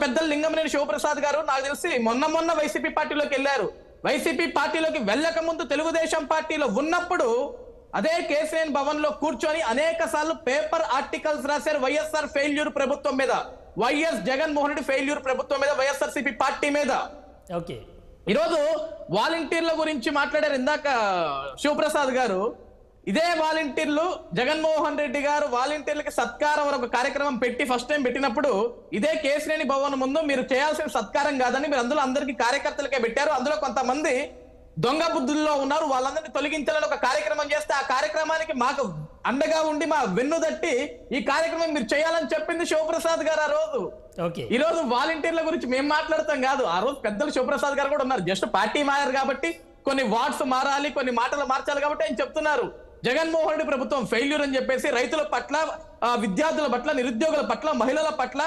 పెద్దలు లింగంనేని శివప్రసాద్ గారు నాకు తెలిసి మొన్న వైసీపీ పార్టీలోకి వెళ్ళారు. వైసీపీ పార్టీలోకి వెళ్ళక ముందు తెలుగుదేశం పార్టీలో ఉన్నప్పుడు అదే కేసీఆర్ భవన్ లో కూర్చొని అనేక సార్లు పేపర్ ఆర్టికల్స్ రాశారు వైఎస్ఆర్ ఫెయిల్యూర్ ప్రభుత్వం మీద, వైఎస్ జగన్మోహన్ రెడ్డి ఫెయిల్యూర్ ప్రభుత్వం మీద, వైఎస్ఆర్సీపీ పార్టీ మీద. ఓకే, ఈరోజు వాలంటీర్ల గురించి మాట్లాడారు ఇందాక శివప్రసాద్ గారు. ఇదే వాలంటీర్లు జగన్మోహన్ రెడ్డి గారు వాలంటీర్లకి సత్కారం ఒక కార్యక్రమం పెట్టి ఫస్ట్ టైం పెట్టినప్పుడు ఇదే కేశినేని భవన్ ముందు మీరు చేయాల్సిన సత్కారం కాదని మీరు అందులో అందరికీ కార్యకర్తలకే పెట్టారు. అందులో కొంతమంది దొంగ బుద్ధుల్లో ఉన్నారు, వాళ్ళందరినీ తొలగించాలని ఒక కార్యక్రమం చేస్తే ఆ కార్యక్రమానికి మాకు అండగా ఉండి మా వెన్ను తట్టి ఈ కార్యక్రమం మీరు చేయాలని చెప్పింది శివప్రసాద్ గారు ఆ రోజు. ఈ రోజు వాలంటీర్ల గురించి మేము మాట్లాడతాం కాదు, ఆ రోజు పెద్దలు శివప్రసాద్ గారు కూడా ఉన్నారు. జస్ట్ పార్టీ మారారు కాబట్టి కొన్ని వార్డ్స్ మారాలి, కొన్ని మాటలు మార్చాలి కాబట్టి ఆయన చెప్తున్నారు జగన్మోహన్ రెడ్డి ప్రభుత్వం ఫెయిల్యూర్ అని చెప్పేసి. రైతుల పట్ల, విద్యార్థుల పట్ల, నిరుద్యోగుల పట్ల, మహిళల పట్ల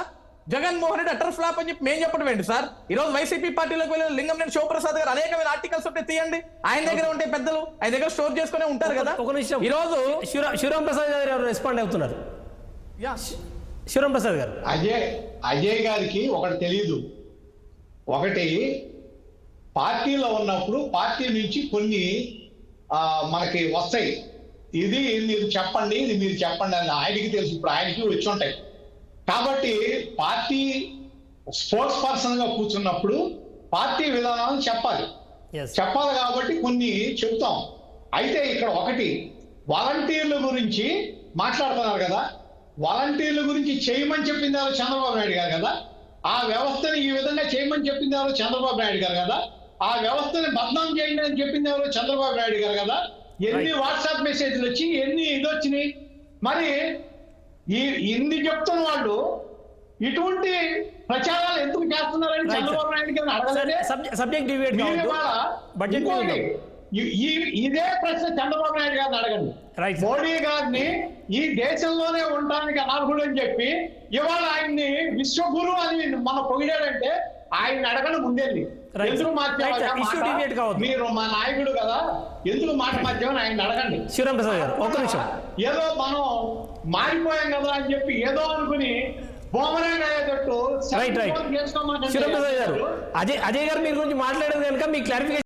జగన్మోహన్ రెడ్డి అటర్ ఫ్లాప్ అని చెప్పి మేము చెప్పడం ఏంటి సార్? ఈ రోజు వైసీపీ పార్టీలోకి వెళ్ళిన లింగంనేని శివప్రసాద్ గారు అనేకమైన ఆర్టికల్స్ ఉంటే తీయండి, ఆయన దగ్గర ఉంటే పెద్దలు ఆయన దగ్గర స్టోర్ చేసుకునే ఉంటారు కదా. ఈ రోజు శివరాం ప్రసాద్ గారు రెస్పాండ్ అవుతున్నారు. శివరాం ప్రసాద్ గారు, అజయ్ గారికి ఒకటి తెలియదు. ఒకటి, పార్టీలో ఉన్నప్పుడు పార్టీ నుంచి కొన్ని మనకి వస్తాయి, ఇది మీరు చెప్పండి, ఇది మీరు చెప్పండి అని ఆయనకి తెలుసు. ఇప్పుడు ఆయనకి వచ్చి ఉంటాయి కాబట్టి పార్టీ స్పోర్ట్స్ పర్సన్ గా కూర్చున్నప్పుడు పార్టీ విధానాలను చెప్పాలి కాబట్టి కొన్ని చెప్తాం. అయితే ఇక్కడ ఒకటి, వాలంటీర్ల గురించి మాట్లాడుతున్నారు కదా, వాలంటీర్ల గురించి చేయమని చెప్పింది ఎవరు? చంద్రబాబు నాయుడు గారు కదా. ఆ వ్యవస్థని ఈ విధంగా చేయమని చెప్పింది ఎవరు? చంద్రబాబు నాయుడు గారు కదా. ఆ వ్యవస్థని బద్నాం చేయండి అని చెప్పింది ఎవరు? చంద్రబాబు నాయుడు గారు కదా. ఎన్ని వాట్సాప్ మెసేజ్లు వచ్చి ఎన్ని ఇది వచ్చినాయి. మరి ఇన్ని చెప్తున్న వాళ్ళు ఇటువంటి ప్రచారాలు ఎందుకు చేస్తున్నారని చంద్రబాబు నాయుడు గారిని అడగలేదే. ఇదే ప్రశ్న చంద్రబాబు నాయుడు గారిని అడగండి. మోడీ గారిని ఈ దేశంలోనే ఉండడానికి అనర్హుడు అని చెప్పి ఇవాళ ఆయన్ని విశ్వగురు అని మన పొగిడాడంటే ఆయన అడగండి ముందెళ్ళి. ఎందుకు మీరు మా నాయకుడు కదా, ఎందుకు మాట మధ్యమని ఆయన అడగండి. ఏదో మనం మారిపోయాం కదా అని చెప్పి ఏదో అనుకుని అజయ్ గారు, మీరు గురించి మాట్లాడేది కనుక మీ క్లారిఫికేషన్